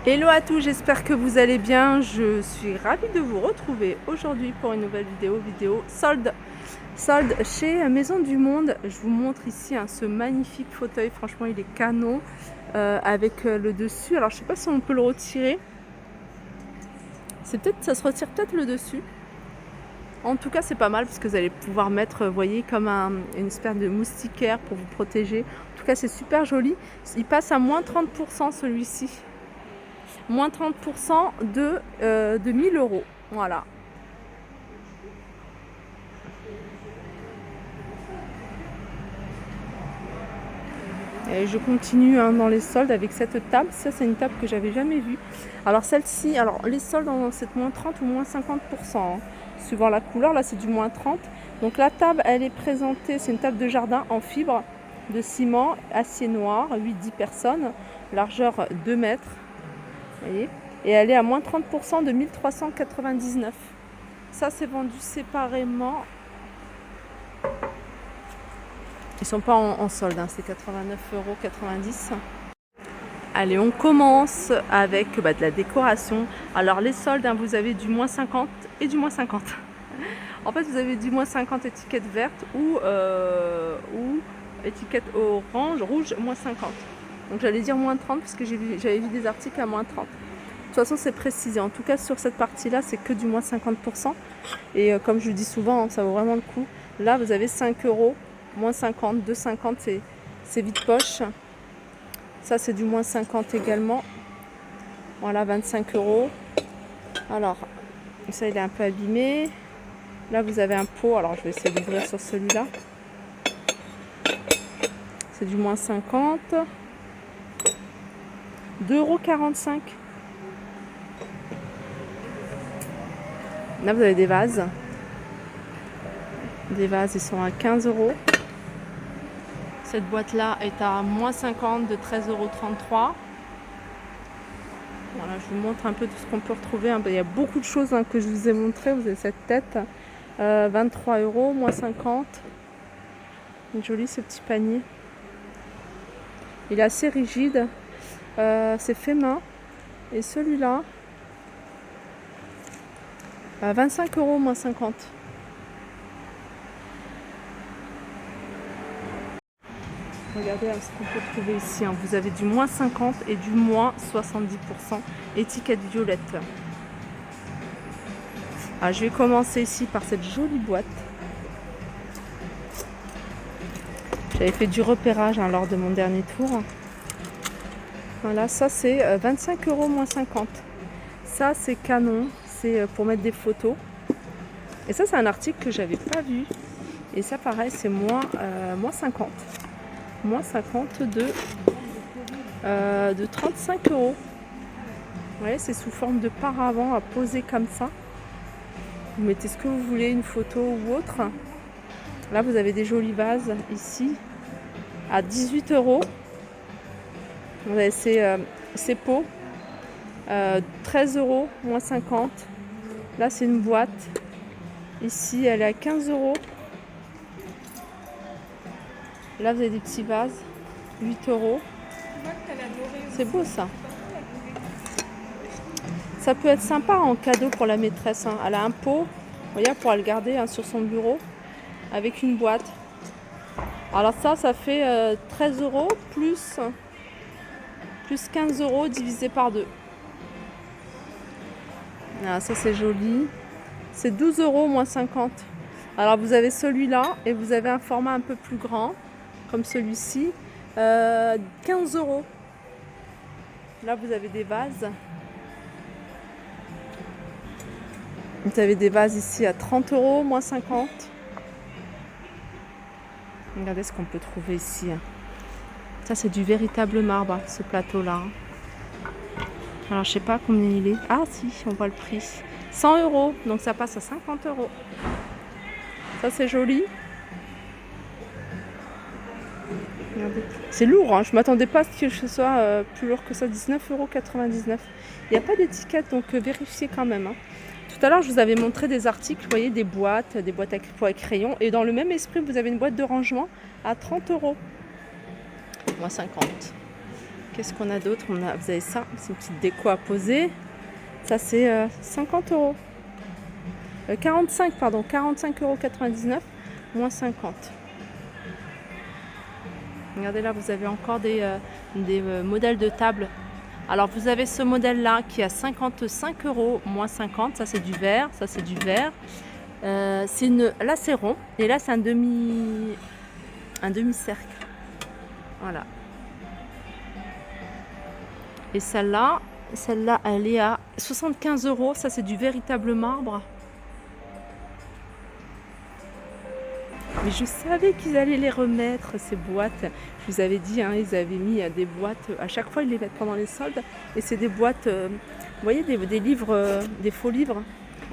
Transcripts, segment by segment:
Hello à tous, j'espère que vous allez bien. Je suis ravie de vous retrouver aujourd'hui pour une nouvelle vidéo solde chez Maison du Monde. Je vous montre ici ce magnifique fauteuil, franchement il est canon avec le dessus. Alors je sais pas si on peut le retirer. Ça se retire peut-être le dessus. En tout cas c'est pas mal parce que vous allez pouvoir mettre, vous voyez, comme une espèce de moustiquaire pour vous protéger. En tout cas c'est super joli. Il passe à moins 30% celui-ci. Moins 30% de 1000 €. Voilà. Et je continue dans les soldes avec cette table. Ça, c'est une table que j'avais jamais vue. Alors celle-ci, alors les soldes dans cette moins 30 ou moins 50%, suivant la couleur. Là, c'est du moins 30. Donc la table, elle est présentée, c'est une table de jardin en fibre de ciment, acier noir, 8-10 personnes, largeur 2 mètres. Vous voyez, et elle est à moins 30% de 1399. Ça, c'est vendu séparément. Ils sont pas en solde, c'est 89,90 €. Allez, on commence avec de la décoration. Alors les soldes, vous avez du moins 50 et du moins 50. En fait, vous avez du moins 50 étiquettes vertes ou étiquette orange, rouge, moins 50. Donc j'allais dire moins 30 parce que j'avais vu des articles à moins 30. De toute façon, c'est précisé. En tout cas, sur cette partie-là, c'est que du moins 50%. Et comme je le dis souvent, ça vaut vraiment le coup. Là, vous avez 5 €, moins 50, 2,50, c'est vide poche. Ça, c'est du moins 50 également. Voilà, 25 €. Alors, ça, il est un peu abîmé. Là, vous avez un pot. Alors, je vais essayer d'ouvrir sur celui-là. C'est du moins 50. 2,45 €. Là, vous avez des vases. Des vases, ils sont à 15 €. Cette boîte-là est à moins 50 de 13,33 €. Voilà, je vous montre un peu tout ce qu'on peut retrouver. Il y a beaucoup de choses que je vous ai montré. Vous avez cette tête. 23 €, moins 50. Joli ce petit panier. Il est assez rigide. C'est fait main. Et celui-là, 25 €, moins 50. Regardez ce qu'on peut trouver ici. Vous avez du moins 50 et du moins 70%. Étiquette violette. Alors, je vais commencer ici par cette jolie boîte. J'avais fait du repérage lors de mon dernier tour. Voilà, ça c'est 25 €, moins 50. Ça c'est canon. C'est pour mettre des photos. Et ça c'est un article que j'avais pas vu. Et ça pareil, c'est moins 50. Moins 50 de 35 €. Vous voyez, c'est sous forme de paravent à poser comme ça. Vous mettez ce que vous voulez, une photo ou autre. Là, vous avez des jolis vases ici à 18 €. Vous avez ces pots, 13 €, moins 50. Là, c'est une boîte. Ici, elle est à 15 €. Là, vous avez des petits vases, 8 €. C'est beau ça. Ça peut être sympa en cadeau pour la maîtresse. Elle a un pot, vous voyez, elle pourra le garder sur son bureau avec une boîte. Alors ça fait 13 € plus 15 € divisé par 2. Ah, ça c'est joli. C'est 12 €, moins 50. Alors vous avez celui-là et vous avez un format un peu plus grand, comme celui-ci, 15 €. Là vous avez des vases. Vous avez des vases ici à 30 €, moins 50. Regardez ce qu'on peut trouver ici. Ça c'est du véritable marbre, ce plateau-là. Alors je sais pas combien il est. Ah si, on voit le prix. 100 €, donc ça passe à 50 €. Ça c'est joli. Regardez. C'est lourd, je m'attendais pas à ce que ce soit plus lourd que ça. 19,99 €. Il n'y a pas d'étiquette, donc vérifiez quand même. Tout à l'heure, je vous avais montré des articles, vous voyez, des boîtes à crayons. Et dans le même esprit, vous avez une boîte de rangement à 30 €. Moins 50. Qu'est-ce qu'on a d'autre? Vous avez ça, c'est une petite déco à poser. Ça, c'est 50 euros. 45, pardon, 45,99 €, moins 50. Regardez là, vous avez encore des modèles de table. Alors, vous avez ce modèle-là qui est à 55 €, moins 50. Ça, c'est du verre. Ça, c'est du verre. Là, c'est rond. Et là, c'est un demi-cercle. Voilà. Et celle-là, elle est à 75 €. Ça, c'est du véritable marbre. Mais je savais qu'ils allaient les remettre, ces boîtes. Je vous avais dit, hein, ils avaient mis des boîtes. À chaque fois, ils les mettent pendant les soldes. Et c'est des boîtes, vous voyez, des livres, des faux livres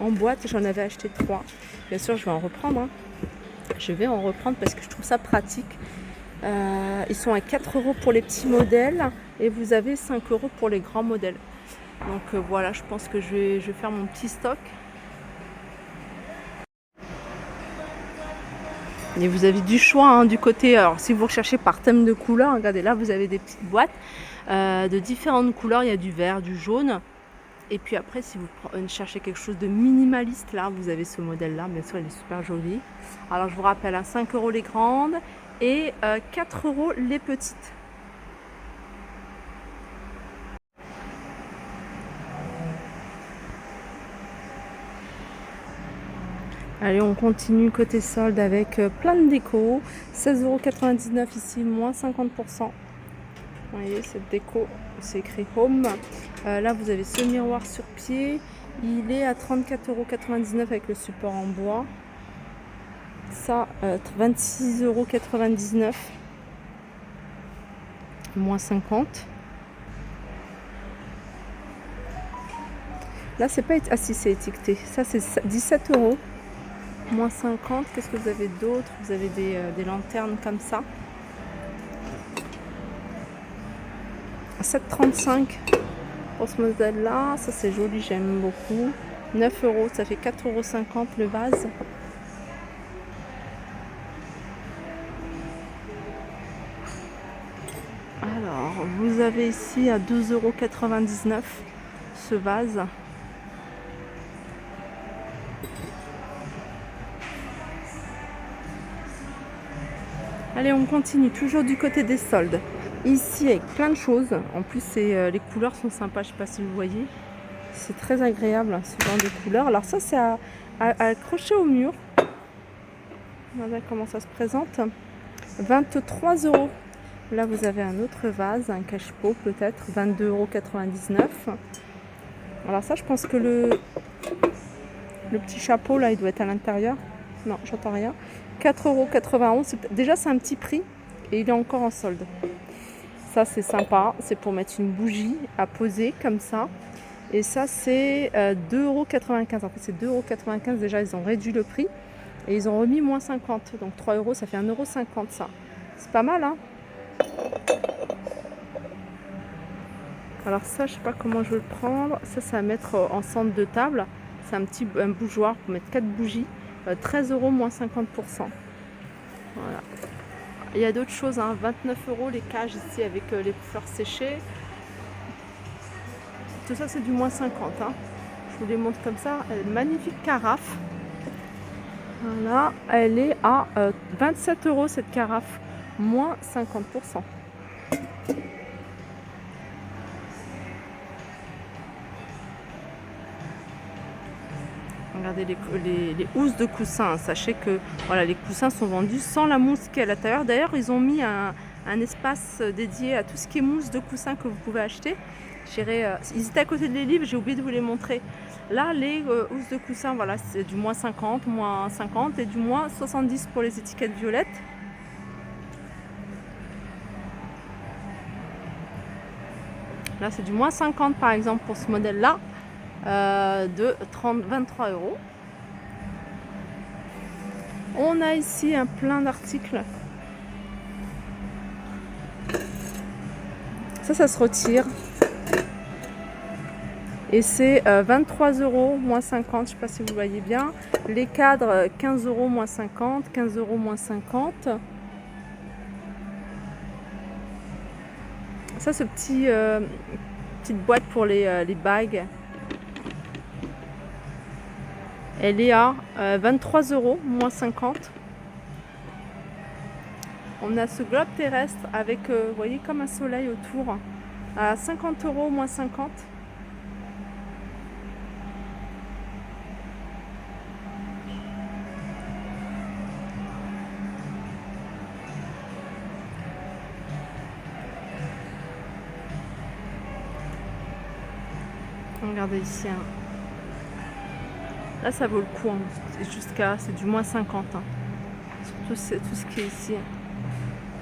en boîte. J'en avais acheté 3. Bien sûr, je vais en reprendre. Hein. Je vais en reprendre parce que je trouve ça pratique. Ils sont à 4 € pour les petits modèles. Et vous avez 5 € pour les grands modèles. Donc voilà, je pense que je vais faire mon petit stock. Et vous avez du choix hein, du côté, alors si vous recherchez par thème de couleur, regardez là vous avez des petites boîtes de différentes couleurs, il y a du vert, du jaune. Et puis après si vous cherchez quelque chose de minimaliste, là vous avez ce modèle là, bien sûr il est super joli. Alors je vous rappelle, à 5 € les grandes et 4 € les petites. Allez, on continue côté solde avec plein de déco. 16,99 € ici, moins 50%. Vous voyez, cette déco, c'est écrit Home. Là, vous avez ce miroir sur pied. Il est à 34,99 € avec le support en bois. Ça, 26,99 €. Moins 50. Là, c'est pas... Ah si, c'est étiqueté. Ça, c'est 17 €. Moins 50, qu'est-ce que vous avez d'autre? Vous avez des lanternes comme ça. 7,35 € pour ce modèle-là. Ça, c'est joli, j'aime beaucoup. 9 €, ça fait 4,50 € le vase. Alors, vous avez ici à 12,99 € ce vase. Allez, on continue, toujours du côté des soldes. Ici, avec plein de choses. En plus, les couleurs sont sympas, je ne sais pas si vous voyez. C'est très agréable, ce genre de couleurs. Alors ça, c'est à accrocher au mur. Voilà comment ça se présente. 23 €. Là, vous avez un autre vase, un cache-pot peut-être, 22,99 €. Alors ça, je pense que le petit chapeau, là, il doit être à l'intérieur. Non, j'entends rien. 4,91 €. Déjà, c'est un petit prix et il est encore en solde. Ça, c'est sympa. C'est pour mettre une bougie à poser comme ça. Et ça, c'est 2,95 €. En fait, c'est 2,95 € déjà. Ils ont réduit le prix et ils ont remis moins 50. Donc 3 €, ça fait 1,50 € ça. C'est pas mal, hein? Alors ça, je sais pas comment je vais le prendre. Ça, c'est à mettre en centre de table. C'est un bougeoir pour mettre 4 bougies. 13 € moins 50%. Voilà. Il y a d'autres choses, hein. 29 € les cages ici avec les fleurs séchées. Tout ça, c'est du moins 50. Hein. Je vous les montre comme ça. Elle est une magnifique carafe. Voilà, elle est à 27 € cette carafe, moins 50%. Regardez les housses de coussins. Sachez que voilà, les coussins sont vendus sans la mousse qui est à l'intérieur. D'ailleurs, ils ont mis un espace dédié à tout ce qui est mousse de coussin que vous pouvez acheter. Ils étaient à côté de les livres, j'ai oublié de vous les montrer. Là, les housses de coussins, voilà, c'est du moins 50, moins 50 et du moins 70 pour les étiquettes violettes. Là, c'est du moins 50 par exemple pour ce modèle-là. De 23 €. On a ici un plein d'articles. Ça se retire. Et c'est 23 € moins 50, je ne sais pas si vous voyez bien. Les cadres, 15 € moins 50, 15 € moins 50. Ça, ce petit petite boîte pour les bagues, elle est à 23 €, moins 50. On a ce globe terrestre avec, vous voyez, comme un soleil autour, à 50 €, moins 50. Regardez ici, hein. Là ça vaut le coup, hein. C'est du moins 50, hein. Surtout tout ce qui est ici,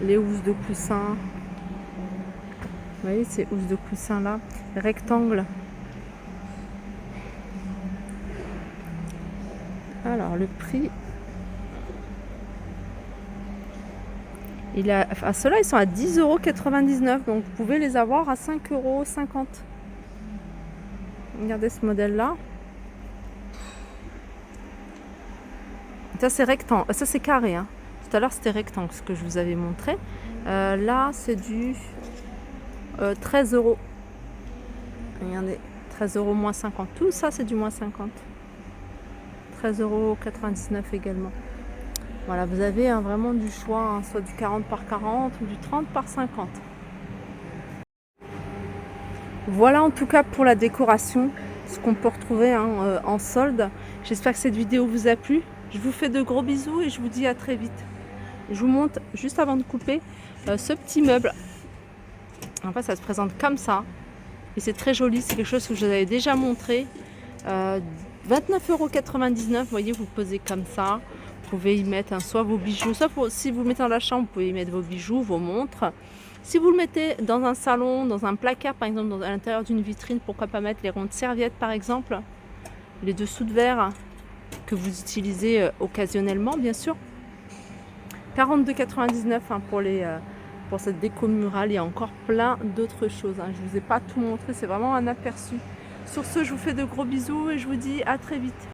les housses de coussin. Vous voyez ces housses de coussin là, rectangle. Alors le prix, ceux-là ils sont à 10,99 €, donc vous pouvez les avoir à 5,50 €. Regardez ce modèle là. Ça c'est rectangle, ça c'est carré, hein. Tout à l'heure c'était rectangle, ce que je vous avais montré. Là c'est du 13 €. Regardez, 13 € moins 50. Tout ça c'est du moins 50. 13,99 € également. Voilà, vous avez vraiment du choix, hein, soit du 40 par 40 ou du 30 par 50. Voilà en tout cas pour la décoration, ce qu'on peut retrouver, hein, en solde. J'espère que cette vidéo vous a plu. Je vous fais de gros bisous et je vous dis à très vite. Je vous montre juste avant de couper ce petit meuble. En fait, ça se présente comme ça et c'est très joli. C'est quelque chose que je vous avais déjà montré. 29,99 €. Vous voyez, vous posez comme ça. Vous pouvez y mettre soit vos bijoux, soit si vous le mettez dans la chambre, vous pouvez y mettre vos bijoux, vos montres. Si vous le mettez dans un salon, dans un placard par exemple, à l'intérieur d'une vitrine, pourquoi pas mettre les rondes serviettes par exemple, les dessous de verre que vous utilisez occasionnellement bien sûr. 42,99 € hein, pour cette déco murale. Il y a encore plein d'autres choses, hein. Je ne vous ai pas tout montré, c'est vraiment un aperçu. Sur ce, je vous fais de gros bisous et je vous dis à très vite.